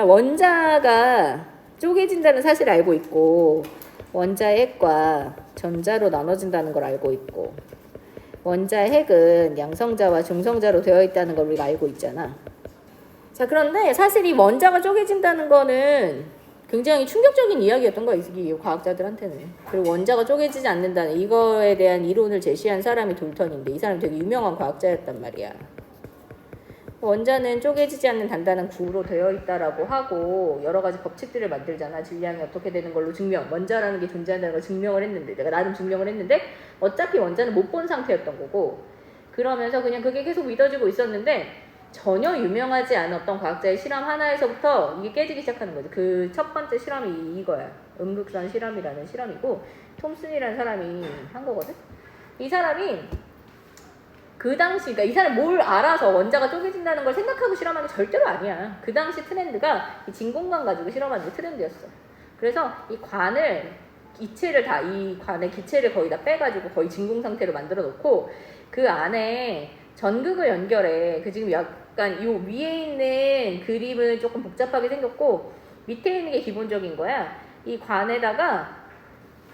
원자가 쪼개진다는 사실을 알고 있고 원자의 핵과 전자로 나눠진다는 걸 알고 있고 원자의 핵은 양성자와 중성자로 되어 있다는 걸 우리가 알고 있잖아. 자, 그런데 사실 이 원자가 쪼개진다는 거는 굉장히 충격적인 이야기였던 거야, 이 과학자들한테는. 그리고 원자가 쪼개지지 않는다는 이거에 대한 이론을 제시한 사람이 돌턴인데 이 사람이 되게 유명한 과학자였단 말이야. 원자는 쪼개지지 않는 단단한 구로 되어 있다라고 하고 여러 가지 법칙들을 만들잖아. 질량이 어떻게 되는 걸로 증명, 원자라는 게 존재한다는 걸 증명을 했는데 내가 나름 증명을 했는데 어차피 원자는 못 본 상태였던 거고 그러면서 그냥 그게 계속 믿어지고 있었는데 전혀 유명하지 않은 어떤 과학자의 실험 하나에서부터 이게 깨지기 시작하는 거죠. 그 첫 번째 실험이 이거야. 음극선 실험이라는 실험이고 톰슨이라는 사람이 한 거거든. 이 사람이 그 당시, 그러니까 이 사람이 뭘 알아서 원자가 쪼개진다는 걸 생각하고 실험한 게 절대로 아니야. 그 당시 트렌드가 이 진공관 가지고 실험하는 게 트렌드였어. 그래서 이 관을, 기체를 다, 이 관의 기체를 거의 다 빼가지고 거의 진공 상태로 만들어 놓고 그 안에 전극을 연결해. 그 지금 약간 요 위에 있는 그림은 조금 복잡하게 생겼고 밑에 있는 게 기본적인 거야. 이 관에다가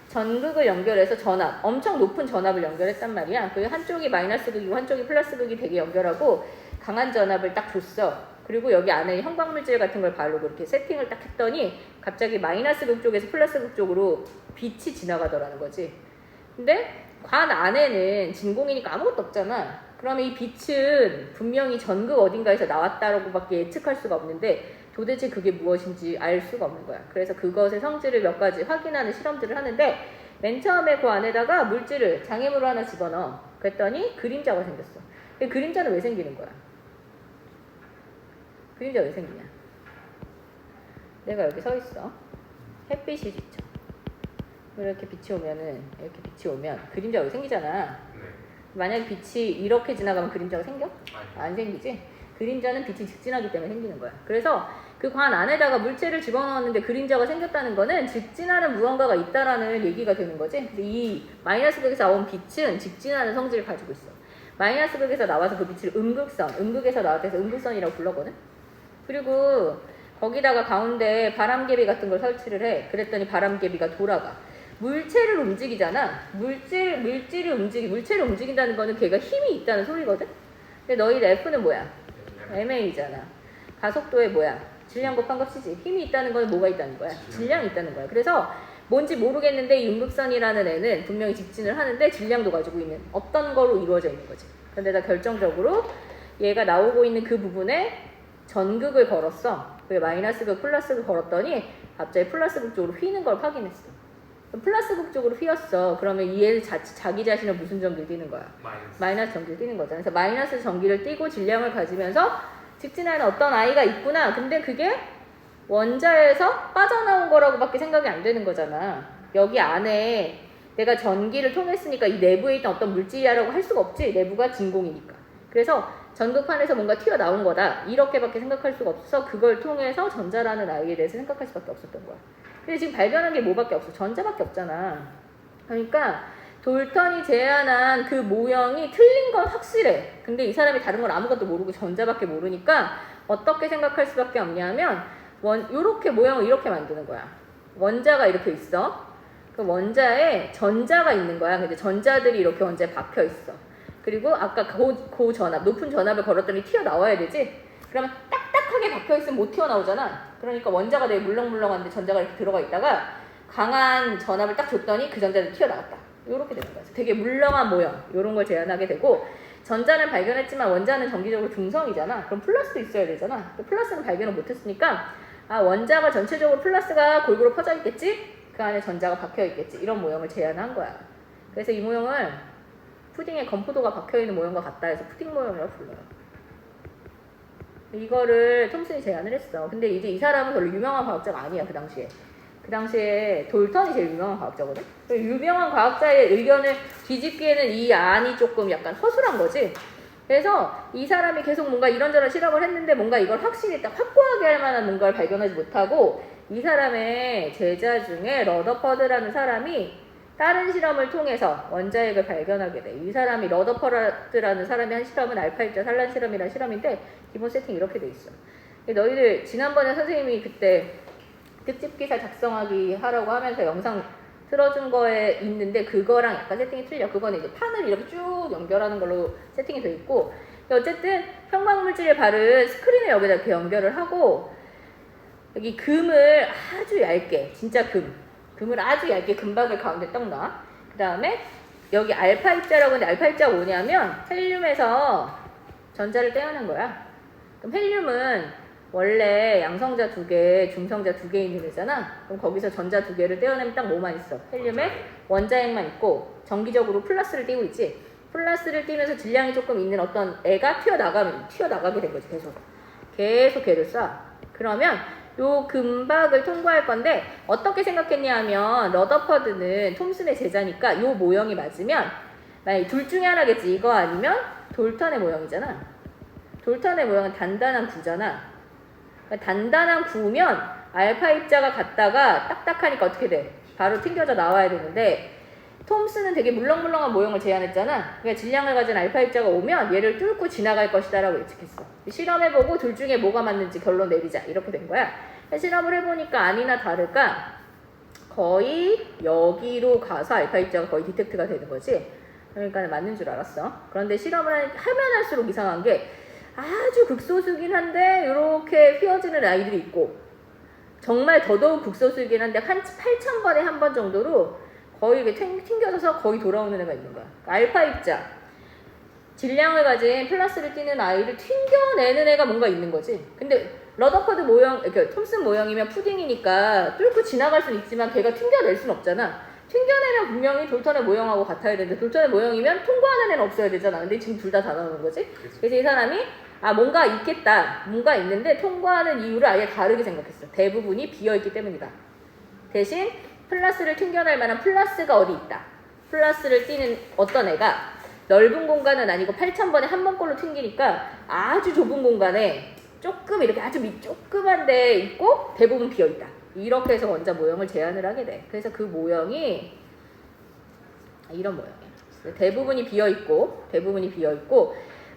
전극을 연결해서 전압, 엄청 높은 전압을 연결했단 말이야. 그 한쪽이 마이너스 극이고 한쪽이 플러스 극이 되게 연결하고 강한 전압을 딱 줬어. 그리고 여기 안에 형광물질 같은 걸 바르고 이렇게 세팅을 딱 했더니 갑자기 마이너스 극 쪽에서 플러스 극 쪽으로 빛이 지나가더라는 거지. 근데 관 안에는 진공이니까 아무것도 없잖아. 그러면 이 빛은 분명히 전극 어딘가에서 나왔다라고 밖에 예측할 수가 없는데 도대체 그게 무엇인지 알 수가 없는 거야. 그래서 그것의 성질을 몇 가지 확인하는 실험들을 하는데 맨 처음에 그 안에다가 물질을 장애물을 하나 집어넣어. 그랬더니 그림자가 생겼어. 그림자는 왜 생기는 거야? 그림자 왜 생기냐? 내가 여기 서 있어. 햇빛이 비쳐. 이렇게 빛이 오면 그림자가 왜 생기잖아. 만약에 빛이 이렇게 지나가면 그림자가 생겨? 안 생기지? 그림자는 빛이 직진하기 때문에 생기는 거야. 그래서 그 관 안에다가 물체를 집어넣었는데 그림자가 생겼다는 거는 직진하는 무언가가 있다라는 얘기가 되는 거지. 그래서 이 마이너스 극에서 나온 빛은 직진하는 성질을 가지고 있어. 마이너스 극에서 나와서 그 빛을 음극선, 음극에서 나와서 음극선이라고 불렀거든. 그리고 거기다가 가운데 바람개비 같은 걸 설치를 해. 그랬더니 바람개비가 돌아가. 물체를 움직이잖아. 물체를 움직인다는 거는 걔가 힘이 있다는 소리거든. 근데 너희 F는 뭐야? MA잖아. 가속도에 뭐야? 질량 곱한 값이지. 힘이 있다는 건 뭐가 있다는 거야? 질량이 있다는 거야. 그래서 뭔지 모르겠는데 이 음극선이라는 애는 분명히 직진을 하는데 질량도 가지고 있는 어떤 거로 이루어져 있는 거지. 그런데 결정적으로 얘가 나오고 있는 그 부분에 전극을 걸었어. 그 마이너스 극, 플러스 극 걸었더니 갑자기 플러스 극 쪽으로 휘는 걸 확인했어. 플러스 극 쪽으로 휘었어. 그러면 이 애는 자기 자신은 무슨 전기를 띠는 거야? 마이너스 전기를 띠는 거잖아. 그래서 마이너스 전기를 띠고 질량을 가지면서 직진하는 어떤 아이가 있구나. 근데 그게 원자에서 빠져나온 거라고 밖에 생각이 안 되는 거잖아. 여기 안에 내가 전기를 통했으니까 이 내부에 있던 어떤 물질이라고 할 수가 없지. 내부가 진공이니까. 그래서 전극판에서 뭔가 튀어나온 거다. 이렇게밖에 생각할 수가 없어서 그걸 통해서 전자라는 아이에 대해서 생각할 수밖에 없었던 거야. 근데 지금 발견한 게 뭐밖에 없어? 전자밖에 없잖아. 그러니까 돌턴이 제안한 그 모형이 틀린 건 확실해. 근데 이 사람이 다른 건 아무것도 모르고 전자밖에 모르니까 어떻게 생각할 수밖에 없냐면 요렇게 모형을 이렇게 만드는 거야. 원자가 이렇게 있어. 그 원자에 전자가 있는 거야. 근데 전자들이 이렇게 원자에 박혀 있어. 그리고 아까 고 전압, 높은 전압을 걸었더니 튀어나와야 되지? 그러면 딱딱하게 박혀 있으면 못 튀어나오잖아. 그러니까 원자가 되게 물렁물렁한데 전자가 이렇게 들어가 있다가 강한 전압을 딱 줬더니 그 전자들이 튀어나왔다. 이렇게 되는 거야. 되게 물렁한 모형, 이런 걸 제안하게 되고 전자는 발견했지만 원자는 정기적으로 중성이잖아. 그럼 플러스도 있어야 되잖아. 플러스는 발견을 못했으니까 원자가 전체적으로 플러스가 골고루 퍼져 있겠지? 그 안에 전자가 박혀 있겠지? 이런 모형을 제안한 거야. 그래서 이 모형을 푸딩에 건포도가 박혀있는 모형과 같다 해서 푸딩 모형이라고 불러요. 이거를 톰슨이 제안을 했어. 근데 이제 이 사람은 별로 유명한 과학자가 아니야. 그 당시에 돌턴이 제일 유명한 과학자거든. 유명한 과학자의 의견을 뒤집기에는 이 안이 조금 약간 허술한 거지. 그래서 이 사람이 계속 뭔가 이런저런 실험을 했는데 뭔가 이걸 확실히 딱 확고하게 할 만한 뭔가를 발견하지 못하고 이 사람의 제자 중에 러더퍼드라는 사람이 다른 실험을 통해서 원자핵을 발견하게 돼. 이 사람이 러더퍼드라는 사람이 한 실험은 알파 입자 산란 실험이라는 실험인데 기본 세팅이 이렇게 돼 있어. 너희들 지난번에 선생님이 그때 특집 기사 작성하기 하라고 하면서 영상 틀어준 거에 있는데 그거랑 약간 세팅이 틀려. 그거는 이제 판을 이렇게 쭉 연결하는 걸로 세팅이 돼 있고, 어쨌든 형광물질에 바른 스크린을 여기다 이렇게 연결을 하고, 여기 금을 아주 얇게, 진짜 금을 아주 얇게 금박을 가운데 딱 놔. 그 다음에 여기 알파 입자라고 하는데 알파 입자가 뭐냐면 헬륨에서 전자를 떼어낸 거야. 그럼 헬륨은 원래 양성자 2개, 중성자 2개 있는 애잖아. 그럼 거기서 전자 2개를 떼어내면 딱 뭐만 있어? 헬륨에 원자핵만 있고 정기적으로 플러스를 띄고 있지. 플러스를 띄면서 질량이 조금 있는 어떤 애가 튀어나가게 된 거지. 계속 걔를 쏴. 그러면 요 금박을 통과할 건데 어떻게 생각했냐 하면 러더퍼드는 톰슨의 제자니까 요 모형이 맞으면 만약에 둘 중에 하나겠지. 이거 아니면 돌턴의 모형이잖아. 돌턴의 모형은 단단한 구잖아. 그러니까 단단한 구면 알파 입자가 갔다가 딱딱하니까 어떻게 돼? 바로 튕겨져 나와야 되는데 톰슨은 되게 물렁물렁한 모형을 제안했잖아. 그러니까 질량을 가진 알파 입자가 오면 얘를 뚫고 지나갈 것이다 라고 예측했어. 실험해보고 둘 중에 뭐가 맞는지 결론 내리자 이렇게 된 거야. 실험을 해보니까 아니나 다를까 거의 여기로 가서 알파 입자가 거의 디텍트가 되는 거지. 그러니까 맞는 줄 알았어. 그런데 실험을 하면 할수록 이상한 게 아주 극소수긴 한데 이렇게 휘어지는 아이들이 있고 정말 더더욱 극소수이긴 한데 한 8,000번에 한 번 정도로 거의 이렇게 튕겨져서 거의 돌아오는 애가 있는 거야. 알파 입자 질량을 가진 플러스를 띄는 아이를 튕겨내는 애가 뭔가 있는 거지. 근데 러더퍼드 모형, 그러니까 톰슨 모형이면 푸딩이니까 뚫고 지나갈 수는 있지만 걔가 튕겨낼 수는 없잖아. 튕겨내면 분명히 돌턴의 모형하고 같아야 되는데 돌턴의 모형이면 통과하는 애는 없어야 되잖아. 근데 지금 둘 다 나오는 거지. 그래서 이 사람이 뭔가 있겠다. 뭔가 있는데 통과하는 이유를 아예 다르게 생각했어. 대부분이 비어있기 때문이다. 대신 플러스를 튕겨낼 만한 플러스가 어디 있다. 플러스를 띄는 어떤 애가 넓은 공간은 아니고 8,000번에 한 번꼴로 튕기니까 아주 좁은 공간에 조금 이렇게 아주 조그만 데 있고 대부분 비어있다. 이렇게 해서 원자 모형을 제안을 하게 돼. 그래서 그 모형이 이런 모형이야. 대부분이 비어있고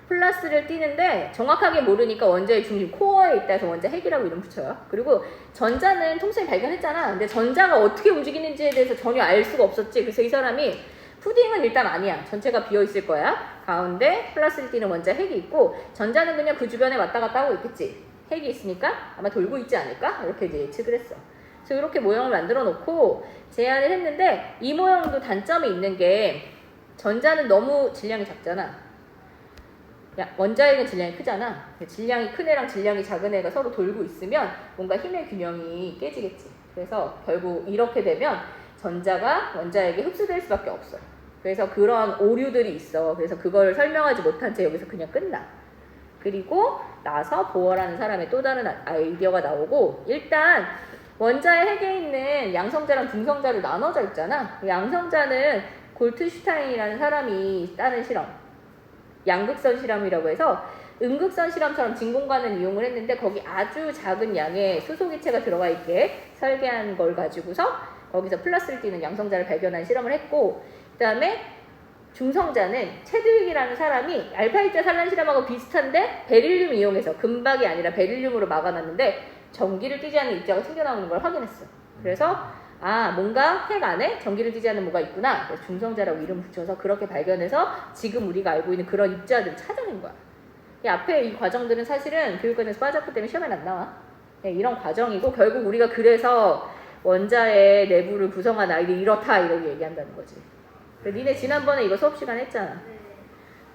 플러스를 띄는데 정확하게 모르니까 원자의 중심 코어에 있다 해서 원자 핵이라고 이름 붙여요. 그리고 전자는 톰슨이 발견했잖아. 근데 전자가 어떻게 움직이는지에 대해서 전혀 알 수가 없었지. 그래서 이 사람이 푸딩은 일단 아니야. 전체가 비어있을 거야. 가운데 플러스를 띄는 원자 핵이 있고 전자는 그냥 그 주변에 왔다 갔다 하고 있겠지. 핵이 있으니까 아마 돌고 있지 않을까? 이렇게 이제 예측을 했어. 그래서 이렇게 모형을 만들어 놓고 제안을 했는데 이 모형도 단점이 있는 게 전자는 너무 질량이 작잖아. 원자핵은 질량이 크잖아. 질량이 큰 애랑 질량이 작은 애가 서로 돌고 있으면 뭔가 힘의 균형이 깨지겠지. 그래서 결국 이렇게 되면 전자가 원자핵에 흡수될 수밖에 없어. 그래서 그런 오류들이 있어. 그래서 그걸 설명하지 못한 채 여기서 그냥 끝나. 그리고 나서 보어라는 사람의 또 다른 아이디어가 나오고 일단 원자의 핵에 있는 양성자랑 중성자로 나눠져 있잖아. 양성자는 골트슈타인이라는 사람이 따른 실험. 양극선 실험이라고 해서 음극선 실험처럼 진공관을 이용을 했는데 거기 아주 작은 양의 수소기체가 들어가 있게 설계한 걸 가지고서 거기서 플러스를 띄는 양성자를 발견한 실험을 했고 그 다음에 중성자는 체드윅이라는 사람이 알파 입자 산란 실험하고 비슷한데 베릴륨 이용해서 금박이 아니라 베릴륨으로 막아놨는데 전기를 띄지 않는 입자가 튕겨나오는 걸 확인했어. 그래서 뭔가 핵 안에 전기를 띄지 않는 뭐가 있구나. 그래서 중성자라고 이름 붙여서 그렇게 발견해서 지금 우리가 알고 있는 그런 입자들을 찾아낸 거야. 이 앞에 이 과정들은 사실은 교육관에서 빠졌기 때문에 시험에 안 나와. 이런 과정이고 결국 우리가 그래서 원자의 내부를 구성한 아이들이 이렇다 이렇게 얘기한다는 거지. 니네 지난번에 이거 수업 시간 했잖아.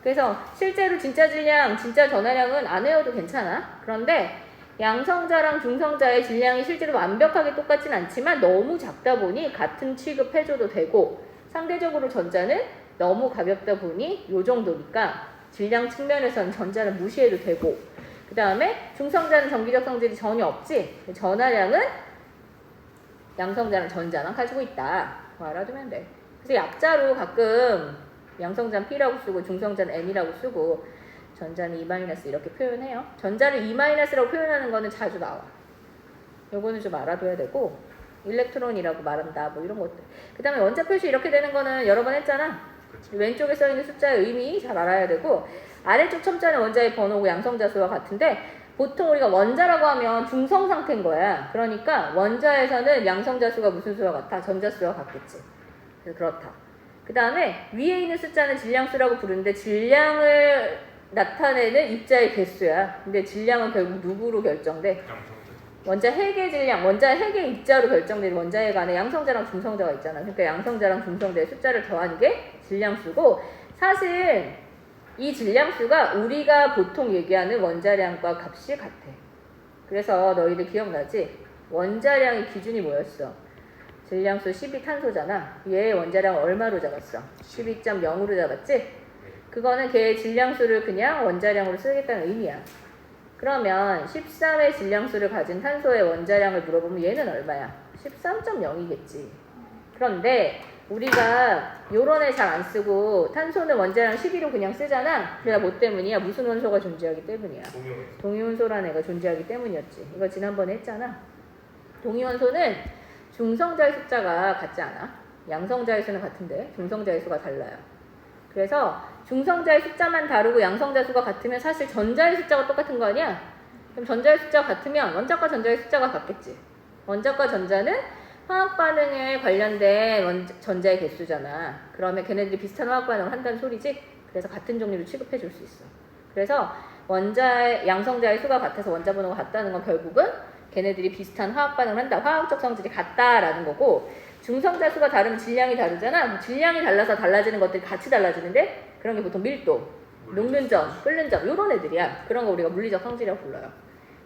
그래서 실제로 진짜 질량, 진짜 전하량은 안 외워도 괜찮아. 그런데 양성자랑 중성자의 질량이 실제로 완벽하게 똑같진 않지만 너무 작다 보니 같은 취급해줘도 되고 상대적으로 전자는 너무 가볍다 보니 요 정도니까 질량 측면에서는 전자는 무시해도 되고 그 다음에 중성자는 전기적 성질이 전혀 없지. 전하량은 양성자랑 전자만 가지고 있다. 알아두면 돼. 그래서 약자로 가끔 양성자는 P라고 쓰고 중성자는 N이라고 쓰고 전자는 E- 이렇게 표현해요. 전자를 E-라고 표현하는 거는 자주 나와. 요거는 좀 알아둬야 되고 일렉트론이라고 말한다 뭐 이런 것들. 그 다음에 원자 표시 이렇게 되는 거는 여러 번 했잖아. 그치. 왼쪽에 써있는 숫자의 의미 잘 알아야 되고 아래쪽 첨자는 원자의 번호고 양성자 수와 같은데 보통 우리가 원자라고 하면 중성 상태인 거야. 그러니까 원자에서는 양성자 수가 무슨 수와 같아? 전자 수와 같겠지. 그래서 그렇다. 그 다음에 위에 있는 숫자는 질량수라고 부르는데 질량을 나타내는 입자의 개수야. 근데 질량은 결국 누구로 결정돼? 원자 핵의 질량, 원자 핵의 입자로 결정되는 원자핵 안에 양성자랑 중성자가 있잖아. 그러니까 양성자랑 중성자의 숫자를 더하는 게 질량수고, 사실 이 질량수가 우리가 보통 얘기하는 원자량과 값이 같아. 그래서 너희들 기억나지? 원자량의 기준이 뭐였어? 질량수 12탄소잖아. 얘의 원자량 얼마로 잡았어? 12.0으로 잡았지? 그거는 걔의 질량수를 그냥 원자량으로 쓰겠다는 의미야. 그러면 13의 질량수를 가진 탄소의 원자량을 물어보면 얘는 얼마야? 13.0이겠지. 그런데 우리가 요런 애 잘 안 쓰고 탄소는 원자량 12로 그냥 쓰잖아. 그래야 뭐 때문이야? 무슨 원소가 존재하기 때문이야? 동위원소라는 애가 존재하기 때문이었지. 이거 지난번에 했잖아. 동위원소는 중성자의 숫자가 같지 않아. 양성자의 수는 같은데 중성자의 수가 달라요. 그래서 중성자의 숫자만 다르고 양성자 수가 같으면 사실 전자의 숫자가 똑같은 거 아니야? 그럼 전자의 숫자가 같으면 원자과 전자의 숫자가 같겠지. 원자과 전자는 화학 반응에 관련된 전자의 개수잖아. 그러면 걔네들이 비슷한 화학 반응을 한다는 소리지? 그래서 같은 종류로 취급해 줄 수 있어. 그래서 양성자의 수가 같아서 원자 번호가 같다는 건 결국은 걔네들이 비슷한 화학 반응을 한다. 화학적 성질이 같다라는 거고, 중성자 수가 다르면 질량이 다르잖아. 질량이 달라서 달라지는 것들이 같이 달라지는데 그런 게 보통 밀도, 녹는 점, 끓는 점 이런 애들이야. 그런 거 우리가 물리적 성질이라고 불러요.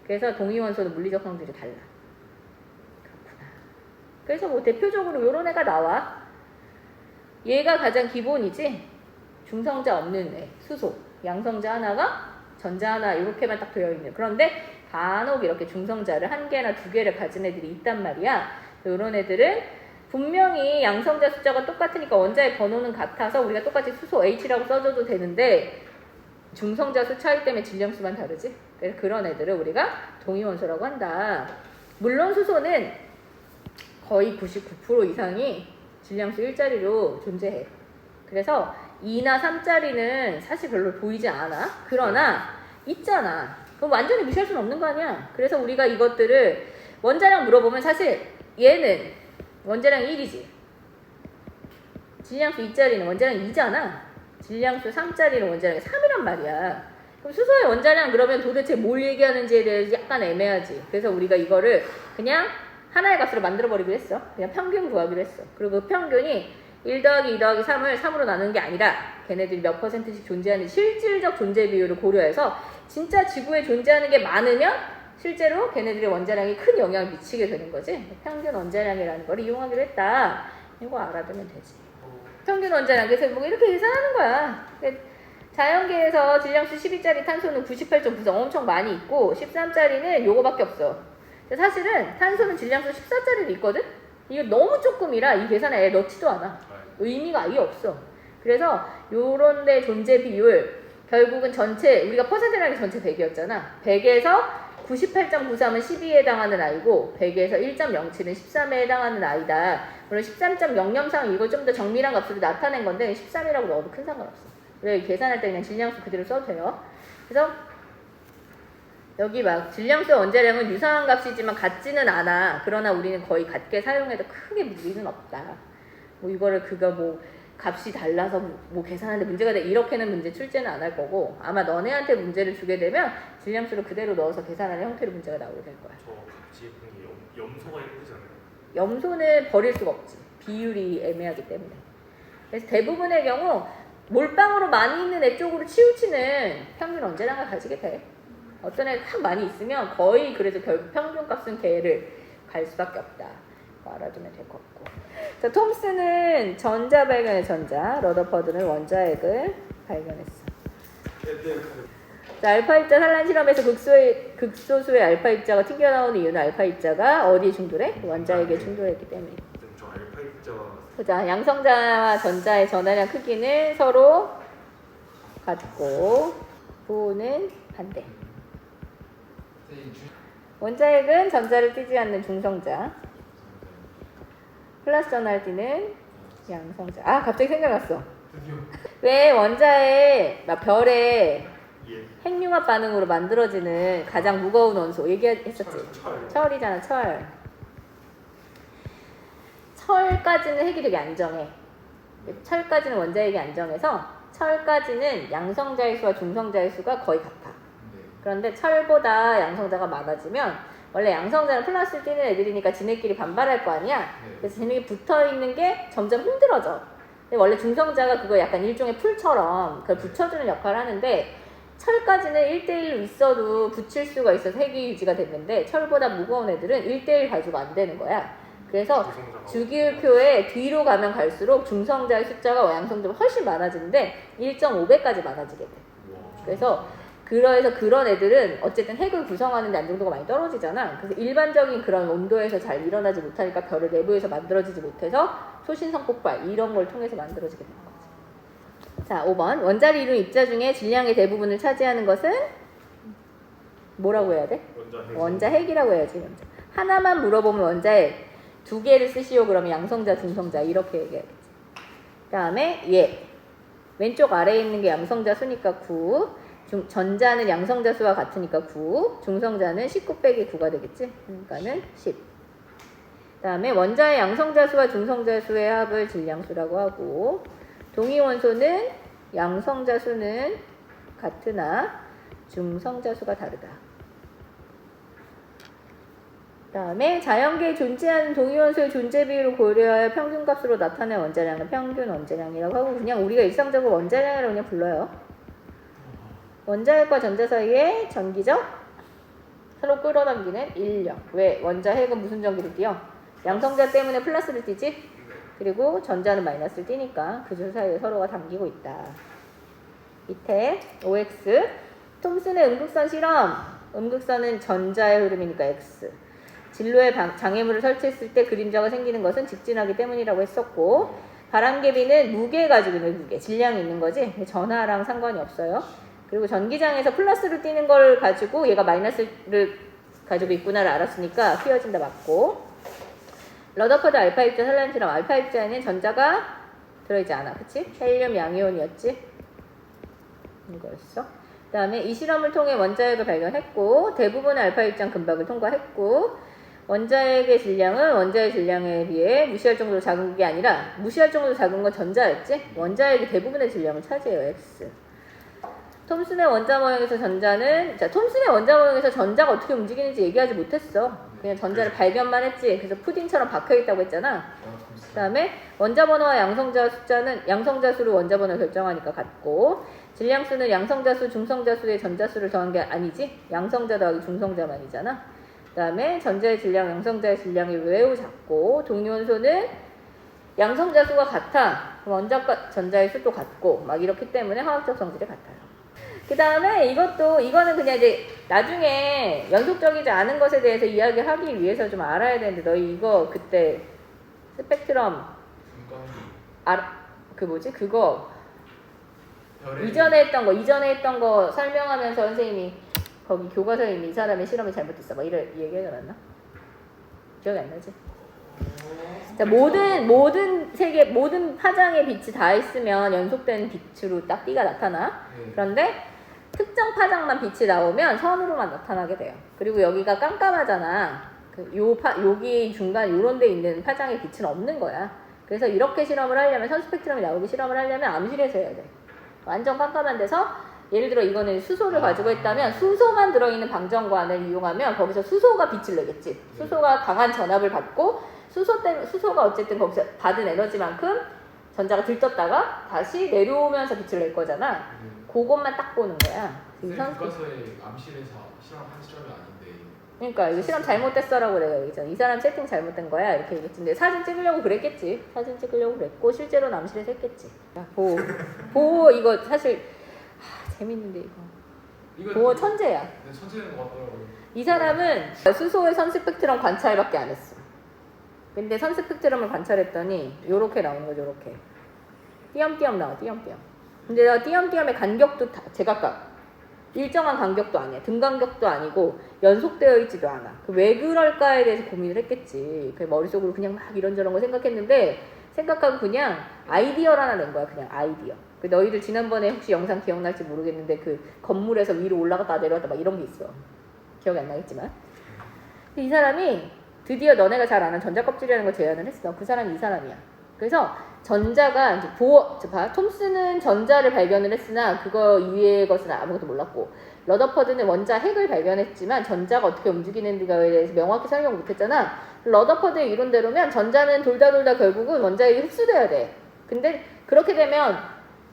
그래서 동위원소는 물리적 성질이 달라. 그렇구나. 그래서 뭐 대표적으로 이런 애가 나와. 얘가 가장 기본이지. 중성자 없는 애, 수소. 양성자 하나가 전자 하나 이렇게만 딱 되어 있는. 그런데 간혹 이렇게 중성자를 한 개나 두 개를 가진 애들이 있단 말이야. 이런 애들은 분명히 양성자 숫자가 똑같으니까 원자의 번호는 같아서 우리가 똑같이 수소 H라고 써줘도 되는데 중성자 수 차이 때문에 질량수만 다르지. 그래서 그런 애들을 우리가 동위원소라고 한다. 물론 수소는 거의 99% 이상이 질량수 1자리로 존재해. 그래서 2나 3자리는 사실 별로 보이지 않아. 그러나 있잖아. 그럼 완전히 무시할 수는 없는 거 아니야. 그래서 우리가 이것들을 원자량 물어보면 사실 얘는 원자량 1이지. 질량수 2짜리는 원자량 2잖아. 질량수 3짜리는 원자량 3이란 말이야. 그럼 수소의 원자량 그러면 도대체 뭘 얘기하는지에 대해서 약간 애매하지. 그래서 우리가 이거를 그냥 하나의 값으로 만들어버리기로 했어. 그냥 평균 구하기로 했어. 그리고 그 평균이 1 더하기 2 더하기 3을 3으로 나누는 게 아니라 걔네들이 몇 %씩 존재하는 실질적 존재 비율을 고려해서 진짜 지구에 존재하는 게 많으면 실제로 걔네들의 원자량이 큰 영향을 미치게 되는 거지. 평균 원자량이라는 걸 이용하기로 했다. 이거 알아두면 되지. 평균 원자량. 그래서 뭐 이렇게 계산하는 거야. 자연계에서 질량수 12짜리 탄소는 98.9성 엄청 많이 있고 13짜리는 요거밖에 없어. 사실은 탄소는 질량수 14짜리도 있거든? 이거 너무 조금이라 이 계산에 아예 넣지도 않아. 의미가 아예 없어. 그래서 요런 데 존재 비율 결국은 전체 우리가 퍼센트라는 게 전체 100이었잖아. 100에서 98.93은 12에 해당하는 아이고 100에서 1.07은 13에 해당하는 아이다. 물론 13.003 이걸 좀 더 정밀한 값으로 나타낸 건데 13이라고 넣어도 큰 상관없어. 왜 계산할 때 그냥 질량수 그대로 써도 돼요. 그래서 여기 막 질량수 원자량은 유사한 값이지만 같지는 않아. 그러나 우리는 거의 같게 사용해도 크게 무리는 없다. 뭐 이거를 그거 뭐 값이 달라서 뭐 계산하는데 문제가 돼 이렇게는 문제 출제는 안 할 거고 아마 너네한테 문제를 주게 되면 질량수를 그대로 넣어서 계산하는 형태로 문제가 나오게 될 거야. 저 값이 예쁜 게 염소가 예쁘잖아요. 염소는 버릴 수가 없지. 비율이 애매하기 때문에. 그래서 대부분의 경우 몰빵으로 많이 있는 애 쪽으로 치우치는 평균 원자량을 가지게 돼. 어떤 애가 확 많이 있으면 거의 그래서 결국 평균값은 걔를 갈 수밖에 없다. 알아두면 될 것 같고. 자, 톰슨은 전자 발견의 전자, 러더퍼드는 원자핵을 발견했어. 자, 알파 입자 산란 실험에서 극소수의 알파 입자가 튕겨나오는 이유는 알파 입자가 어디에 충돌해? 원자핵에 충돌했기 때문이다. 저 알파 입자가 보자, 양성자와 전자의 전하량 크기는 서로 같고 부호는 반대. 원자핵은 전자를 띠지 않는 중성자, 플러스 전하를 띠는 양성자. 아, 갑자기 생각났어. 왜 원자에 막 별에 예. 핵융합 반응으로 만들어지는 가장 무거운 원소 얘기했었지. 철이잖아, 철. 철까지는 핵이 되게 안정해. 철까지는 원자핵이 안정해서 철까지는 양성자의 수와 중성자의 수가 거의 같아. 그런데 철보다 양성자가 많아지면 원래 양성자는 플러스를 띄는 애들이니까 지네끼리 반발할 거 아니야. 그래서 지네끼리 붙어있는 게 점점 힘들어져. 근데 원래 중성자가 그거 약간 일종의 풀처럼 그걸 붙여주는 역할을 하는데 철까지는 1대1로 있어도 붙일 수가 있어서 핵이 유지가 됐는데 철보다 무거운 애들은 1대1 가지고 안 되는 거야. 그래서 주기율표에 뒤로 가면 갈수록 중성자의 숫자가 양성자가 훨씬 많아지는데 1.5배까지 많아지게 돼. 그래서 그런 애들은 어쨌든 핵을 구성하는데 안정도가 많이 떨어지잖아. 그래서 일반적인 그런 온도에서 잘 일어나지 못하니까 별의 내부에서 만들어지지 못해서 초신성 폭발 이런 걸 통해서 만들어지게 되는 거지. 자, 5번. 원자를 이룬 입자 중에 질량의 대부분을 차지하는 것은 뭐라고 해야 돼? 원자핵이라고 해야지. 먼저. 하나만 물어보면 원자핵. 2개를 쓰시오 그러면 양성자, 중성자 이렇게 얘기하겠지. 그 다음에 얘. 왼쪽 아래에 있는 게 양성자 수니까 9. 전자는 양성자 수와 같으니까 9. 중성자는 19 빼기 9가 되겠지. 그러니까는 10. 그 다음에 원자의 양성자 수와 중성자 수의 합을 질량수라고 하고 동위원소는 양성자 수는 같으나 중성자 수가 다르다. 그 다음에 자연계에 존재하는 동위원소의 존재 비율을 고려하여 평균값으로 나타낸 원자량은 평균 원자량이라고 하고 그냥 우리가 일상적으로 원자량이라고 그냥 불러요. 원자핵과 전자 사이에 전기적 서로 끌어당기는 인력. 왜? 원자핵은 무슨 전기를 띄어? 양성자 때문에 플러스를 띄지? 그리고 전자는 마이너스를 띄니까 그 두 사이에 서로가 당기고 있다. 밑에 OX 톰슨의 음극선 실험. 음극선은 전자의 흐름이니까 X. 진로에 장애물을 설치했을 때 그림자가 생기는 것은 직진하기 때문이라고 했었고 바람개비는 무게 가지고 있는 무게, 질량이 있는 거지 전하랑 상관이 없어요. 그리고 전기장에서 플러스를 띄는 걸 가지고 얘가 마이너스를 가지고 있구나를 알았으니까 휘어진다 맞고 러더퍼드 알파 입자 산란 실험 알파 입자에는 전자가 들어있지 않아. 그치? 헬륨 양이온이었지? 이거였어. 그 다음에 이 실험을 통해 원자핵을 발견했고 대부분의 알파 입장 금박을 통과했고 원자핵의 질량은 원자의 질량에 비해 무시할 정도로 작은 게 아니라 무시할 정도로 작은 건 전자였지? 원자핵이 대부분의 질량을 차지해요. X. 톰슨의 원자 모형에서 전자는 톰슨의 원자 모형에서 전자가 어떻게 움직이는지 얘기하지 못했어. 그냥 전자를 발견만 했지. 그래서 푸딩처럼 박혀있다고 했잖아. 그 다음에 원자 번호와 양성자 숫자는 양성자 수로 원자 번호를 결정하니까 같고 질량수는 양성자 수, 중성자 수의 전자 수를 더한 게 아니지. 양성자 더하기 중성자만이잖아. 그 다음에 전자의 질량, 양성자의 질량이 매우 작고 동위원소는 양성자 수가 같아. 원자과 전자의 수도 같고 막 이렇기 때문에 화학적 성질이 같아요. 그 다음에 이거는 그냥 이제 나중에 연속적이지 않은 것에 대해서 이야기하기 위해서 좀 알아야 되는데 너희 이거 그때 스펙트럼 그거 이전에 했던 거 설명하면서 선생님이 거기 교과서에 이 사람의 실험이 잘못됐어 막 이래 얘기하지 않았나? 기억이 안 나지? 자, 모든 파장의 빛이 다 있으면 연속된 빛으로 딱 띠가 나타나. 그런데 특정 파장만 빛이 나오면 선으로만 나타나게 돼요. 그리고 여기가 깜깜하잖아. 여기 중간 요런 데 있는 파장의 빛은 없는 거야. 그래서 이렇게 실험을 하려면 선스펙트럼이 나오게 실험을 하려면 암실에서 해야 돼. 완전 깜깜한 데서 예를 들어 이거는 수소를 가지고 있다면 수소만 들어있는 방정관을 이용하면 거기서 수소가 빛을 내겠지. 수소가 강한 전압을 받고 수소가 어쨌든 거기서 받은 에너지만큼 전자가 들떴다가 다시 내려오면서 빛을 낼 거잖아. 그것만 딱 보는 거야. 교과서에 암실에서 실험한 실험이 아닌데. 그러니까 이거 실험 잘못됐어라고 내가 얘기했잖아. 이 사람 세팅 잘못된 거야 이렇게 얘기했지. 근데 사진 찍으려고 그랬겠지. 사진 찍으려고 그랬고 실제로 암실에서 했겠지. 야, 보호 이거 사실 재밌는데 이거 보호 천재야. 천재는 것 같더라고요. 이 사람은 수소의 선스펙트럼 관찰밖에 안 했어. 근데 선스펙트럼을 관찰했더니 요렇게 나오는 거죠. 요렇게 띄엄띄엄 나와. 띄엄띄엄. 근데 띄엄띄엄의 간격도 다 제각각 일정한 간격도 아니야. 등간격도 아니고 연속되어 있지도 않아. 왜 그럴까에 대해서 고민을 했겠지. 그 머릿속으로 그냥 막 이런저런 거 생각했는데 생각하고 그냥 아이디어를 하나 낸 거야. 그냥 아이디어. 그 너희들 지난번에 혹시 영상 기억날지 모르겠는데 그 건물에서 위로 올라갔다 내려갔다 막 이런 게 있어. 기억이 안 나겠지만. 이 사람이 드디어 너네가 잘 아는 전자껍질이라는 걸 제안을 했어. 그 사람이 이 사람이야. 그래서 전자가 이제 톰슨은 전자를 발견을 했으나 그거 이외의 것은 아무것도 몰랐고 러더퍼드는 원자 핵을 발견했지만 전자가 어떻게 움직이는지에 대해서 명확히 설명 못했잖아. 러더퍼드의 이론대로면 전자는 돌다 결국은 원자에 흡수돼야 돼. 근데 그렇게 되면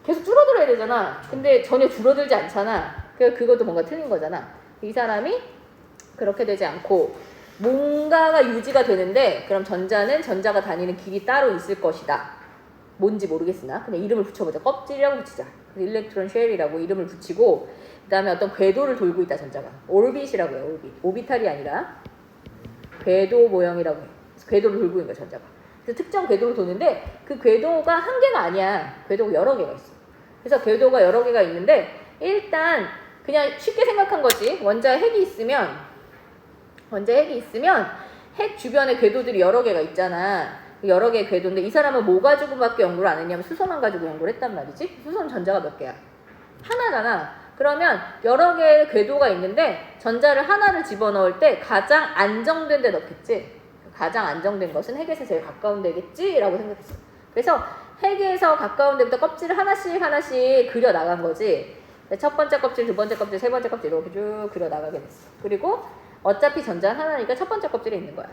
계속 줄어들어야 되잖아. 근데 전혀 줄어들지 않잖아. 그래서 그것도 뭔가 틀린 거잖아. 이 사람이 그렇게 되지 않고 뭔가가 유지가 되는데 그럼 전자는 전자가 다니는 길이 따로 있을 것이다. 뭔지 모르겠으나 그냥 이름을 붙여보자. 껍질이라고 붙이자. 일렉트론 쉘이라고 이름을 붙이고 그 다음에 어떤 궤도를 돌고 있다. 전자가 오르빗이라고 해요. 오비탈이 아니라 궤도 모형이라고 해요. 궤도를 돌고 있는 거야. 전자가. 그래서 특정 궤도를 도는데 그 궤도가 한 개가 아니야. 궤도가 여러 개가 있어. 그래서 궤도가 여러 개가 있는데 일단 그냥 쉽게 생각한 거지. 원자 핵이 있으면 핵 주변에 궤도들이 여러 개가 있잖아. 여러 개의 궤도인데 이 사람은 뭐 가지고밖에 연구를 안 했냐면 수소만 가지고 연구를 했단 말이지. 수소는 전자가 몇 개야? 하나잖아. 그러면 여러 개의 궤도가 있는데 전자를 하나를 집어넣을 때 가장 안정된 데 넣겠지. 가장 안정된 것은 핵에서 제일 가까운 데겠지라고 생각했어. 그래서 핵에서 가까운 데부터 껍질을 하나씩 그려 나간 거지. 첫 번째 껍질, 두 번째 껍질, 세 번째 껍질 이렇게 쭉 그려 나가게 됐어. 그리고 어차피 전자는 하나니까 첫 번째 껍질에 있는 거야.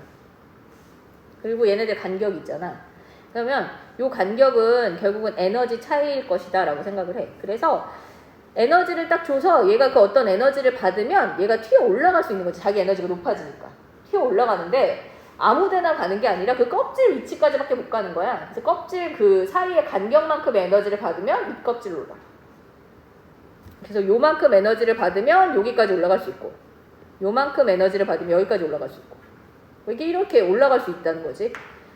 그리고 얘네들 간격이 있잖아. 그러면 이 간격은 결국은 에너지 차이일 것이다 라고 생각을 해. 그래서 에너지를 딱 줘서 얘가 그 어떤 에너지를 받으면 얘가 튀어 올라갈 수 있는 거지. 자기 에너지가 높아지니까. 튀어 올라가는데 아무 데나 가는 게 아니라 그 껍질 위치까지밖에 못 가는 거야. 그래서 껍질 그 사이의 간격만큼의 에너지를 받으면 윗껍질로 올라가. 그래서 요만큼 에너지를 받으면 여기까지 올라갈 수 있고 요만큼 에너지를 받으면 여기까지 올라갈 수 있고 이게 이렇게 올라갈 수 있다는 거지.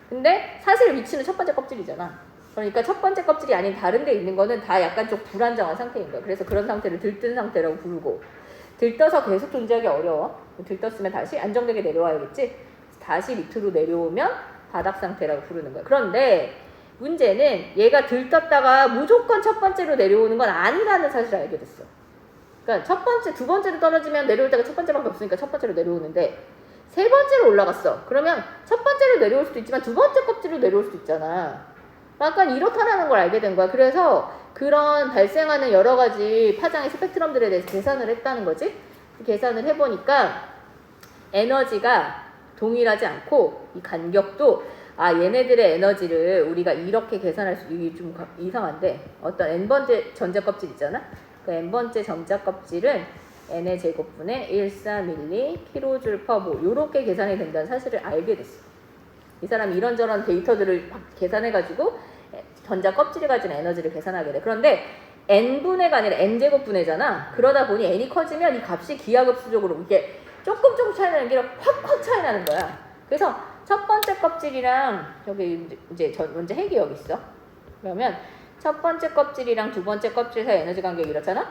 근데 사실 위치는 첫 번째 껍질이잖아. 그러니까 첫 번째 껍질이 아닌 다른 데 있는 거는 다 약간 좀 불안정한 상태인 거야. 그래서 그런 상태를 들뜬 상태라고 부르고 들떠서 계속 존재하기 어려워. 들떴으면 다시 안정되게 내려와야겠지. 다시 밑으로 내려오면 바닥 상태라고 부르는 거야. 그런데 문제는 얘가 들떴다가 무조건 첫 번째로 내려오는 건 아니라는 사실을 알게 됐어. 그러니까 첫 번째, 두 번째로 떨어지면 내려올 때가 첫 번째밖에 없으니까 첫 번째로 내려오는데 세 번째로 올라갔어. 그러면 첫 번째로 내려올 수도 있지만 두 번째 껍질로 내려올 수도 있잖아. 약간 이렇다라는 걸 알게 된 거야. 그래서 그런 발생하는 여러 가지 파장의 스펙트럼들에 대해서 계산을 했다는 거지. 계산을 해보니까 에너지가 동일하지 않고 이 간격도 얘네들의 에너지를 우리가 이렇게 계산할 수, 이게 좀 이상한데 어떤 n번째 전자 껍질 있잖아. 그 n번째 전자 껍질은 n의 제곱분의 14밀리 kJ/mol 요렇게 계산이 된다는 사실을 알게 됐어. 이 사람이 이런저런 데이터들을 계산해가지고 전자 껍질이 가진 에너지를 계산하게 돼. 그런데 n분의가 아니라 n제곱분의잖아. 그러다 보니 n이 커지면 이 값이 기하급수적으로 이게 조금 차이 나는 게 확 차이 나는 거야. 그래서 첫 번째 껍질이랑 여기 이제 먼저 핵이 여기 있어. 그러면 첫 번째 껍질이랑 두 번째 껍질 사이 에너지 간격이 이렇잖아.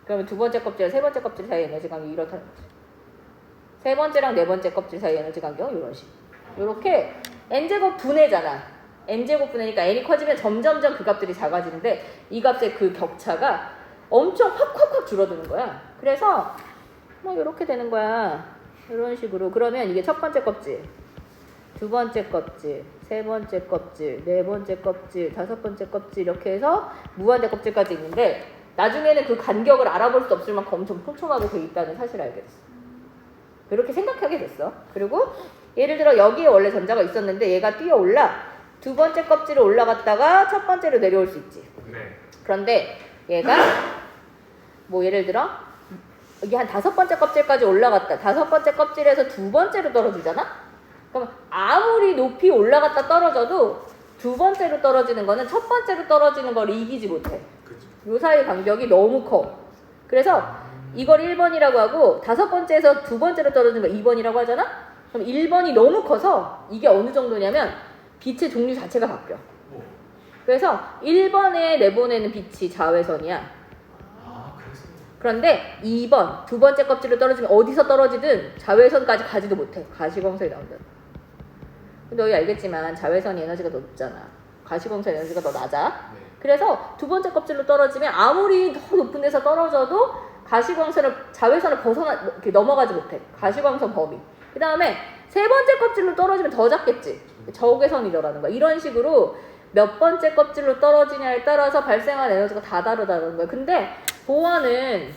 그러면 두 번째 껍질과 세 번째 껍질 사이 에너지 간격이 이렇다는 거지. 세 번째랑 네 번째 껍질 사이 에너지 간격 이런 식. 이렇게 n제곱 분해잖아. n제곱 분해니까 n이 커지면 점점점 그 값들이 작아지는데 이 값의 그 격차가 엄청 확 줄어드는 거야. 그래서 뭐 이렇게 되는 거야. 이런 식으로. 그러면 이게 첫 번째 껍질, 두 번째 껍질, 세 번째 껍질, 네 번째 껍질, 다섯 번째 껍질 이렇게 해서 무한대 껍질까지 있는데 나중에는 그 간격을 알아볼 수 없을 만큼 엄청 촘촘하게 돼 있다는 사실을 알게 됐어. 그렇게 생각하게 됐어. 그리고 예를 들어 여기에 원래 전자가 있었는데 얘가 뛰어올라 두 번째 껍질을 올라갔다가 첫 번째로 내려올 수 있지. 네. 그런데 얘가 뭐 예를 들어 이게 한 다섯 번째 껍질까지 올라갔다. 다섯 번째 껍질에서 두 번째로 떨어지잖아? 그럼 아무리 높이 올라갔다 떨어져도 두 번째로 떨어지는 거는 첫 번째로 떨어지는 걸 이기지 못해. 그죠. 요 사이 간격이 너무 커. 그래서 이걸 1번이라고 하고 다섯 번째에서 두 번째로 떨어지는 거 2번이라고 하잖아? 그럼 1번이 너무 커서 이게 어느 정도냐면 빛의 종류 자체가 바뀌어. 그래서 1번에 내보내는 빛이 자외선이야. 그런데 2번, 두 번째 껍질로 떨어지면 어디서 떨어지든 자외선까지 가지도 못해. 가시광선이 나온다. 너희 알겠지만 자외선이 에너지가 더 높잖아. 가시광선 에너지가 더 낮아. 네. 그래서 두 번째 껍질로 떨어지면 아무리 더 높은 데서 떨어져도 가시광선을 자외선을 이렇게 넘어가지 못해. 가시광선 범위. 그 다음에 세 번째 껍질로 떨어지면 더 작겠지. 적외선이더라는 거야. 이런 식으로 몇 번째 껍질로 떨어지냐에 따라서 발생한 에너지가 다 다르다는 거야. 근데 보어는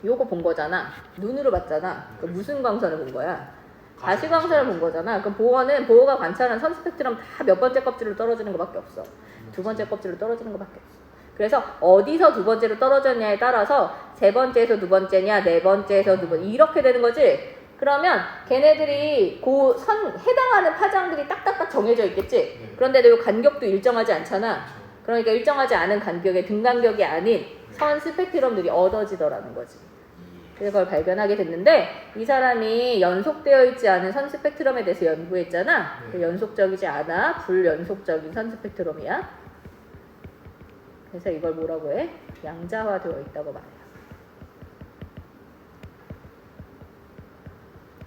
요거 본 거잖아. 눈으로 봤잖아. 그 무슨 광선을 본 거야? 가시광선을 본 거잖아. 그럼 보어가 관찰한 선 스펙트럼 다 몇 번째 껍질로 떨어지는 것밖에 없어. 두 번째 껍질로 떨어지는 것밖에 없어. 그래서 어디서 두 번째로 떨어졌냐에 따라서 세 번째에서 두 번째냐, 네 번째에서 두 번째 이렇게 되는 거지. 그러면 걔네들이 해당하는 파장들이 딱딱딱 정해져 있겠지. 그런데도 이 간격도 일정하지 않잖아. 그러니까 일정하지 않은 간격의 등간격이 아닌 선 스펙트럼들이 얻어지더라는 거지. 그래서 그걸 발견하게 됐는데 이 사람이 연속되어 있지 않은 선 스펙트럼에 대해서 연구했잖아. 그 연속적이지 않아. 불연속적인 선 스펙트럼이야. 그래서 이걸 뭐라고 해? 양자화되어 있다고 말해요.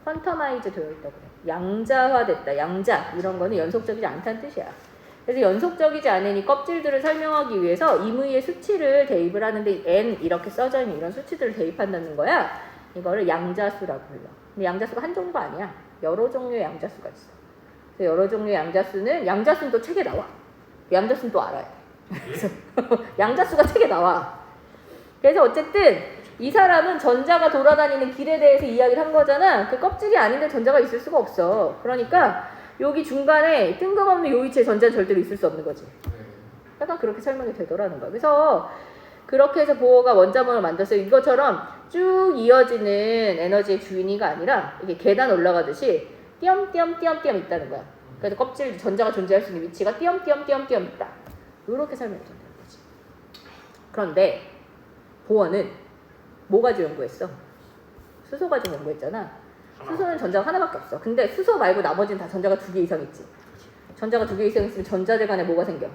퀀터마이즈 되어 있다고 해. 양자화됐다. 양자. 이런 거는 연속적이지 않다는 뜻이야. 그래서 연속적이지 않은 이 껍질들을 설명하기 위해서 임의의 수치를 대입을 하는데 n 이렇게 써져 있는 이런 수치들을 대입한다는 거야. 이거를 양자수라고 불러. 근데 양자수가 한 종류가 아니야. 여러 종류의 양자수가 있어. 그래서 여러 종류의 양자수는 또 책에 나와. 양자수는 또 알아야 돼. 그래서 양자수가 책에 나와. 그래서 어쨌든 이 사람은 전자가 돌아다니는 길에 대해서 이야기를 한 거잖아. 그 껍질이 아닌데 전자가 있을 수가 없어. 그러니까 여기 중간에 뜬금없는 요 위치에 전자는 절대로 있을 수 없는 거지. 약간 그렇게 설명이 되더라는 거야. 그래서 그렇게 해서 보어가 원자 모형을 만들었어요. 이것처럼 쭉 이어지는 에너지의 주인이가 아니라 이게 계단 올라가듯이 띄엄띄엄 있다는 거야. 그래서 껍질 전자가 존재할 수 있는 위치가 띄엄띄엄 있다. 이렇게 설명이 된다는 거지. 그런데 보어는 뭐 가지고 연구했어? 수소 가지고 연구했잖아. 수소는 전자가 하나밖에 없어. 근데 수소 말고 나머지는 다 전자가 2개 이상 있지. 전자가 2개 이상 있으면 전자들 간에 뭐가 생겨?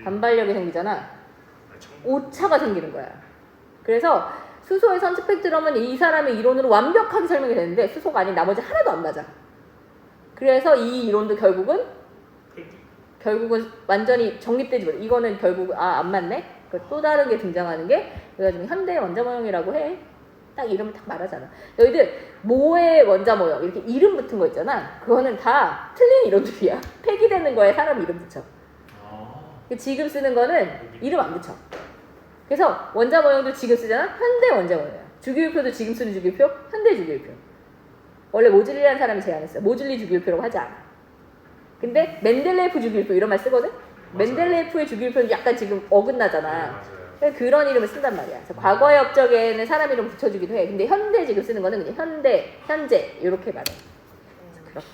반발력이 생기잖아. 오차가 생기는 거야. 그래서 수소의 선 스펙트럼은 이 사람의 이론으로 완벽하게 설명이 되는데 수소가 아닌 나머지 하나도 안 맞아. 그래서 이 이론도 결국은 완전히 정립되지 못해. 이거는 결국 안 맞네? 또 다른 게 등장하는 게 그래가지고 현대 원자 모형이라고 해. 딱 이름을 딱 말하잖아. 너희들 모의 원자 모형 이렇게 이름 붙은 거 있잖아. 그거는 다 틀린 이름들이야. 폐기되는 거에 사람 이름 붙여. 지금 쓰는 거는 이름 안 붙여. 그래서 원자 모형도 지금 쓰잖아. 현대 원자 모형이야. 주기율표도 지금 쓰는 주기율표 현대 주기율표. 원래 모즐리라는 사람이 제안했어. 모즐리 주기율표라고 하지 않아. 근데 멘델레이프 주기율표 이런 말 쓰거든. 맞아요. 멘델레이프의 주기율표는 약간 지금 어긋나잖아. 네, 그런 이름을 쓴단 말이야. 그래서 과거의 업적에는 사람 이름 붙여주기도 해. 근데 현대 지금 쓰는 거는 그냥 현재 이렇게 말해. 그렇다.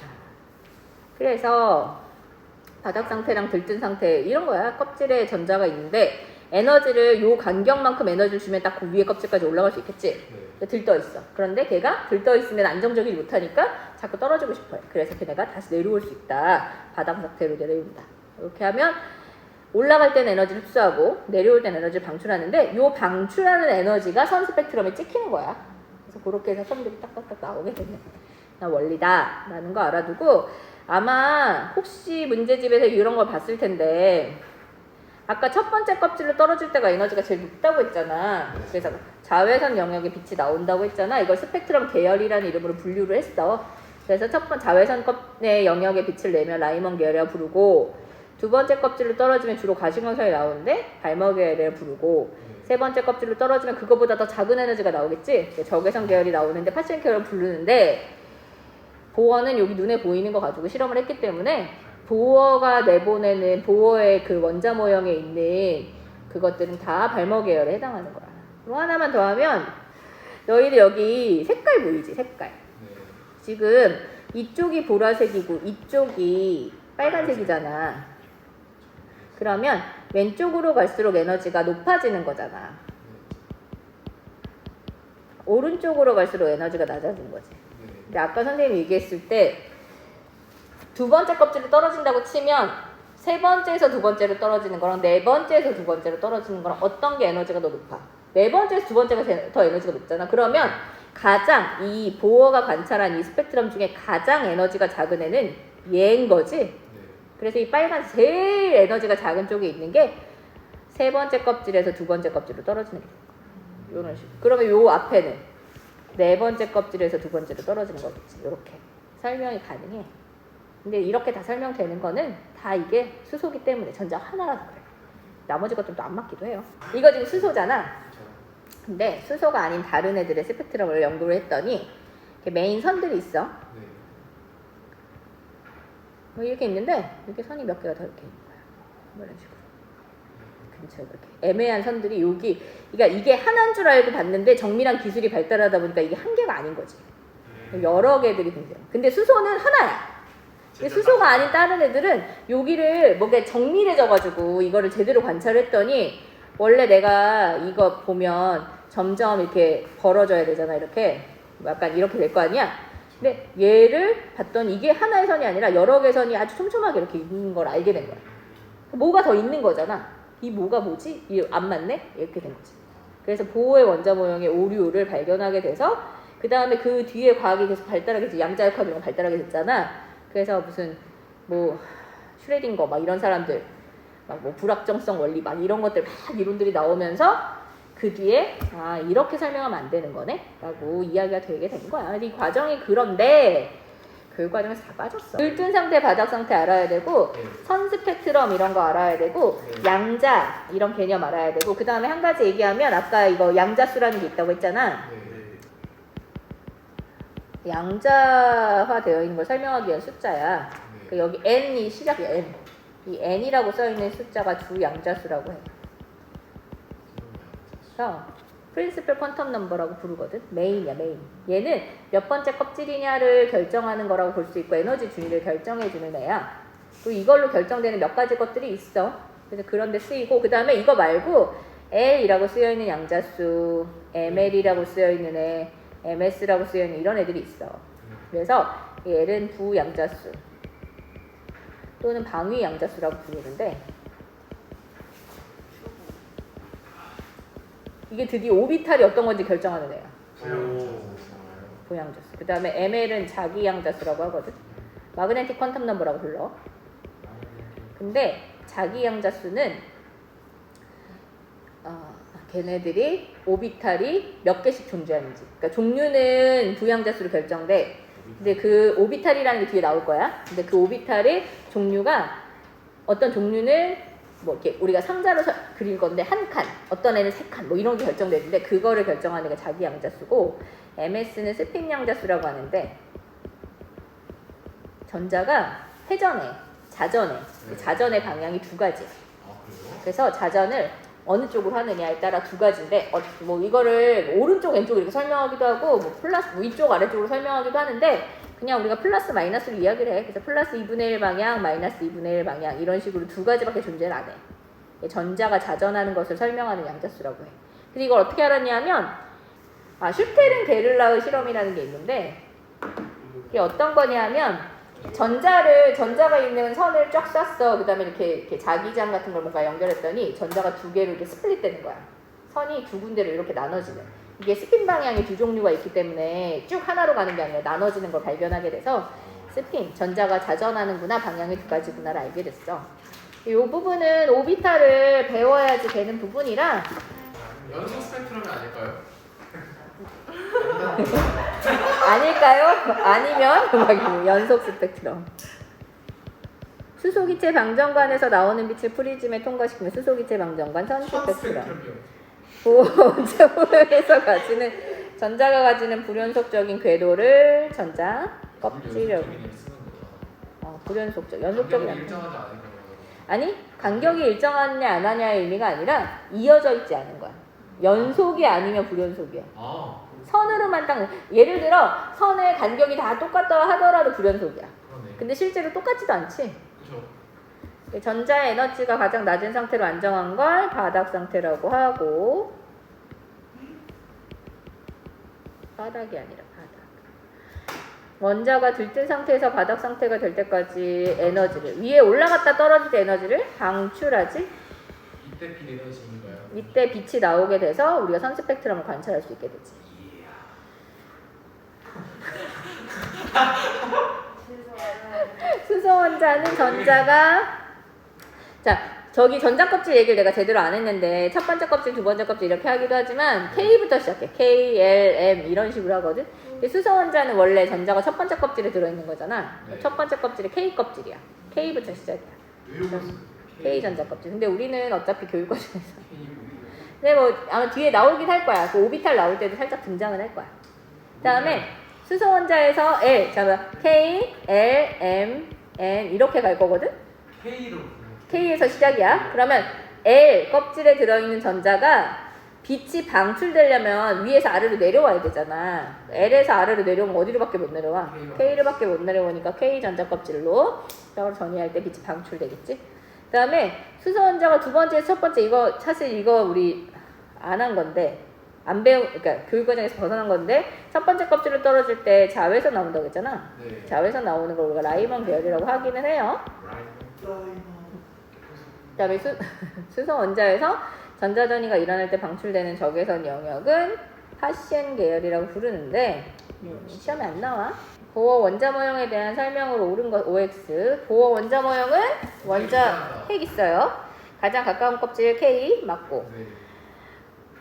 그래서 바닥 상태랑 들뜬 상태 이런 거야. 껍질에 전자가 있는데 에너지를 요 간격만큼 에너지를 주면 딱 그 위에 껍질까지 올라갈 수 있겠지. 들떠 있어. 그런데 걔가 들떠 있으면 안정적이지 못하니까 자꾸 떨어지고 싶어요. 그래서 걔네가 다시 내려올 수 있다. 바닥 상태로 내려온다. 이렇게 하면 올라갈 때는 에너지를 흡수하고 내려올 때는 에너지를 방출하는데 요 방출하는 에너지가 선 스펙트럼에 찍히는 거야. 그래서 그렇게 해서 선들이 딱딱딱 나오게 되는 원리다 라는 거 알아두고 아마 혹시 문제집에서 이런 걸 봤을 텐데 아까 첫 번째 껍질로 떨어질 때가 에너지가 제일 높다고 했잖아. 그래서 자외선 영역에 빛이 나온다고 했잖아. 이걸 스펙트럼 계열이라는 이름으로 분류를 했어. 그래서 첫 번째 자외선의 영역에 빛을 내면 라이먼 계열이라고 부르고 두 번째 껍질로 떨어지면 주로 가시광선이 나오는데 발머 계열이라고 부르고 세 번째 껍질로 떨어지면 그거보다 더 작은 에너지가 나오겠지. 적외선 계열이 나오는데 파션 계열을 부르는데 보어는 여기 눈에 보이는 거 가지고 실험을 했기 때문에 보어가 내보내는 보어의 그 원자 모형에 있는 그것들은 다 발머 계열에 해당하는 거야. 그리고 하나만 더 하면 너희들 여기 색깔 보이지? 색깔. 지금 이쪽이 보라색이고 이쪽이 빨간색이잖아. 그러면 왼쪽으로 갈수록 에너지가 높아지는 거잖아. 오른쪽으로 갈수록 에너지가 낮아지는 거지. 근데 아까 선생님이 얘기했을 때 두 번째 껍질로 떨어진다고 치면 세 번째에서 두 번째로 떨어지는 거랑 네 번째에서 두 번째로 떨어지는 거랑 어떤 게 에너지가 더 높아? 네 번째에서 두 번째가 더 에너지가 높잖아. 그러면 가장 이 보어가 관찰한 이 스펙트럼 중에 가장 에너지가 작은 애는 얘인 거지. 그래서 이 빨간 제일 에너지가 작은 쪽에 있는 게 세 번째 껍질에서 두 번째 껍질로 떨어지는 게 돼요. 이런 식으로. 그러면 요 앞에는 네 번째 껍질에서 두 번째로 떨어지는 거겠지. 이렇게 설명이 가능해. 근데 이렇게 다 설명되는 거는 다 이게 수소기 때문에 전자 하나라서 그래요. 나머지 것들도 안 맞기도 해요. 이거 지금 수소잖아. 근데 수소가 아닌 다른 애들의 스펙트럼을 연구를 했더니 이렇게 메인 선들이 있어. 네. 뭐 이렇게 있는데 이렇게 선이 몇 개가 더 이렇게 있는 거야. 뭐 이런 식으로. 근처에 이렇게 애매한 선들이 여기, 그러니까 이게 하나인 줄 알고 봤는데 정밀한 기술이 발달하다 보니까 이게 한 개가 아닌 거지. 여러 개들이 등장. 근데 수소는 하나야. 근데 수소가 아닌 다른 애들은 여기를 뭐게 정밀해져가지고 이거를 제대로 관찰했더니 원래 내가 이거 보면 점점 이렇게 벌어져야 되잖아. 이렇게 약간 이렇게 될 거 아니야. 근데 얘를 봤더니 이게 하나의 선이 아니라 여러 개의 선이 아주 촘촘하게 이렇게 있는 걸 알게 된 거야. 뭐가 더 있는 거잖아. 이 뭐가 뭐지? 이 안 맞네? 이렇게 된 거지. 그래서 보호의 원자 모형의 오류를 발견하게 돼서 그 다음에 그 뒤에 과학이 계속 발달하게 돼서 양자역학 이런 거 발달하게 됐잖아. 그래서 무슨 뭐 슈레딩거 막 이런 사람들 막 뭐 불확정성 원리 막 이런 것들 막 이론들이 나오면서 그 뒤에 아 이렇게 설명하면 안 되는 거네? 라고 이야기가 되게 된 거야. 이 과정이 그런데 그 과정에서 다 빠졌어. 들뜬 상태, 바닥 상태 알아야 되고 선 스펙트럼 이런 거 알아야 되고 양자 이런 개념 알아야 되고 그 다음에 한 가지 얘기하면 아까 이거 양자수라는 게 있다고 했잖아. 양자화 되어 있는 걸 설명하기 위한 숫자야. 그 여기 n이 시작이야. n. 이 n이라고 써있는 숫자가 주 양자수라고 해. 그래서 프린시플 퀀텀 넘버라고 부르거든. 메인이야, 메인. 얘는 몇 번째 껍질이냐를 결정하는 거라고 볼 수 있고 에너지 준위를 결정해주는 애야. 또 이걸로 결정되는 몇 가지 것들이 있어. 그래서 그런 데 쓰이고 그 다음에 이거 말고 L이라고 쓰여있는 양자수, ML이라고 쓰여있는 애, MS라고 쓰여있는 이런 애들이 있어. 그래서 이 L은 부양자수 또는 방위 양자수라고 부르는데 이게 드디어 오비탈이 어떤 건지 결정하는 애야. 부양자수. 그 다음에 ML은 자기 양자수라고 하거든. 마그네틱 퀀텀 넘버라고 불러. 근데 자기 양자수는 걔네들이 오비탈이 몇 개씩 존재하는지. 그러니까 종류는 부양자수로 결정돼. 근데 그 오비탈이라는 게 뒤에 나올 거야. 근데 그 오비탈의 종류가 어떤 종류는 뭐 이렇게 우리가 상자로 그릴 건데 한 칸, 어떤 애는 세 칸, 뭐 이런 게 결정되는데 그거를 결정하는 게 자기 양자수고 MS는 스핀 양자수라고 하는데 전자가 회전해, 자전해. 자전의 방향이 두 가지야. 그래서 자전을 어느 쪽으로 하느냐에 따라 두 가지인데 뭐 이거를 오른쪽 왼쪽 이렇게 설명하기도 하고 뭐 플러스 뭐 위쪽 아래쪽으로 설명하기도 하는데 그냥 우리가 플러스 마이너스로 이야기를 해. 그래서 플러스 2분의 1 방향, 마이너스 2분의 1 방향 이런 식으로 두 가지밖에 존재를 안 해. 전자가 자전하는 것을 설명하는 양자수라고 해. 그래서 이걸 어떻게 알았냐면 슈테른 게를라흐 실험이라는 게 있는데 이게 어떤 거냐면 전자가 있는 선을 쫙 쐈어. 그 다음에 이렇게 자기장 같은 걸 뭔가 연결했더니 전자가 두 개로 이렇게 스플릿 되는 거야. 선이 두 군데로 이렇게 나눠지는. 이게 스핀 방향이 두 종류가 있기 때문에 쭉 하나로 가는 게 아니라 나눠지는 걸 발견하게 돼서 스핀, 전자가 자전하는구나, 방향이 두 가지구나를 알게 됐어. 이 부분은 오비탈을 배워야지 되는 부분이라 연속 스펙트럼이 아닐까요? 아닐까요? 아니면 막 연속 스펙트럼. 수소기체 방정관에서 나오는 빛을 프리즘에 통과시키면 수소기체 방정관 선 스펙트럼. 원자 모형에서 가지는 전자가 가지는 불연속적인 궤도를 전자 껍질력. 불연속적, 연속적인 일정하지 않을까요? 아니 간격이 일정하냐 안 하냐의 의미가 아니라 이어져 있지 않은 거야. 연속이 아니면 불연속이야. 선으로만 딱 예를 들어 선의 간격이 다 똑같다 하더라도 불연속이야. 근데 실제로 똑같지도 않지. 그렇죠. 전자의 에너지가 가장 낮은 상태로 안정한 걸 바닥 상태라고 하고 바닥이 아니라 바닥. 원자가 들뜬 상태에서 바닥 상태가 될 때까지 에너지를 위에 올라갔다 떨어질 때 에너지를 방출하지. 이때 빛 에너지인가요? 이때 빛이 나오게 돼서 우리가 선 스펙트럼을 관찰할 수 있게 되지. 수소 원자는 전자가 자 저기 전자 껍질 얘기를 내가 제대로 안 했는데 첫 번째 껍질, 두 번째 껍질 이렇게 하기도 하지만 K부터 시작해. K, L, M 이런 식으로 하거든. 근데 수소 원자는 원래 전자가 첫 번째 껍질에 들어있는 거잖아. 네. 첫 번째 껍질이 K 껍질이야. K부터 시작이야. K 전자 껍질. 근데 우리는 어차피 교육 과정에서 근데 뭐 아마 뒤에 나오긴 할 거야. 그 오비탈 나올 때도 살짝 등장은 할 거야. 그다음에 수소 원자에서 L, 자 K, L, M, N 이렇게 갈 거거든. K로 K에서 시작이야. 그러면 L 껍질에 들어있는 전자가 빛이 방출되려면 위에서 아래로 내려와야 되잖아. L에서 아래로 내려오면 어디로밖에 못 내려와? K로밖에 못 내려오니까 K 전자 껍질로 전이할 때 빛이 방출되겠지. 그 다음에 수소 원자가 두 번째, 첫 번째 이거 사실 이거 우리 안 한 건데 안 그러니까 교육 과정에서 벗어난 건데 첫 번째 껍질로 떨어질 때 자외선 나온다고 했잖아. 네. 자외선 나오는 걸 우리가 라이먼 계열이라고 하기는 해요. 그 다음에 수소 원자에서 전자전이가 일어날 때 방출되는 적외선 영역은 파시엔 계열이라고 부르는데 시험에 안 나와. 보어 원자 모형에 대한 설명으로 옳은 것 OX. 보어 원자 모형은 원자 핵 있어요. 가장 가까운 껍질 K 맞고 네.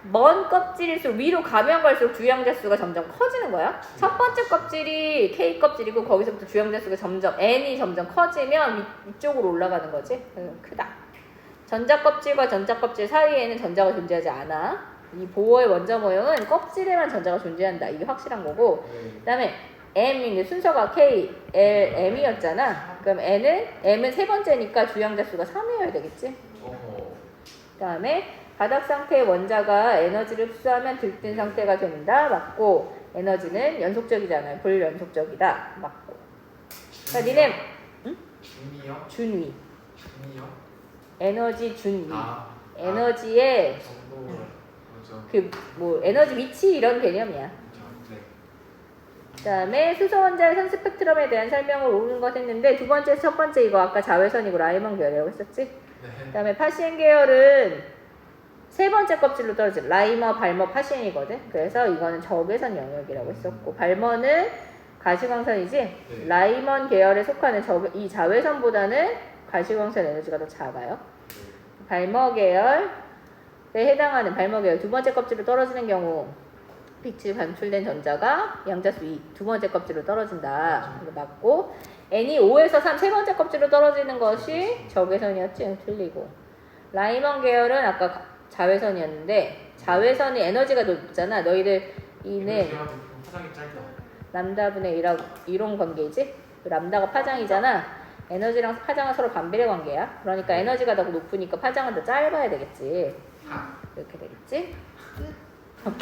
먼 껍질일수록 위로 가면 갈수록 주양자 수가 점점 커지는 거야. 첫 번째 껍질이 K 껍질이고 거기서부터 주양자 수가 점점 N이 점점 커지면 위쪽으로 올라가는 거지. 크다. 전자 껍질과 전자 껍질 사이에는 전자가 존재하지 않아. 이 보어의 원자 모형은 껍질에만 전자가 존재한다. 이게 확실한 거고. 네. 그다음에 M이 순서가 K, L, M이었잖아. 그럼 M은 세 번째니까 주양자 수가 3이어야 되겠지. 그다음에 바닥 상태의 원자가 에너지를 흡수하면 들뜬 상태가 된다. 맞고 에너지는 연속적이잖아요. 불연속적이다. 맞고. 그러니까 니네 준이요? 준위. 준이요? 에너지 준위. 에너지의 정도 그렇죠. 그 뭐 에너지 위치 이런 개념이야. 네. 그다음에 수소 원자의 스펙트럼에 대한 설명을 옳은 것 했는데 두 번째, 첫 번째 이거 아까 자외선이고 라이먼 계열이라고 했었지. 네. 그다음에 파시엔 계열은 세 번째 껍질로 떨어진 라이머, 발머, 파시엔이거든. 그래서 이거는 적외선 영역이라고 했었고 발머는 가시광선이지. 네. 라이먼 계열에 속하는 이 자외선보다는 가시광선 에너지가 더 작아요. 발머 계열에 해당하는 발머 계열 두 번째 껍질로 떨어지는 경우 빛이 방출된 전자가 양자수 2, 두 번째 껍질로 떨어진다. 이거 맞고 N이 5에서 3, 세 번째 껍질로 떨어지는 것이 적외선이었지. 틀리고 라이먼 계열은 아까 자외선이었는데 자외선이 에너지가 높잖아. 너희들 이는 파장이 짧다. 람다분의 1하고 이론 관계이지? 그 람다가 파장이잖아. 에너지랑 파장은 서로 반비례 관계야. 그러니까 에너지가 더 높으니까 파장은 더 짧아야 되겠지. 이렇게 되겠지? 끝.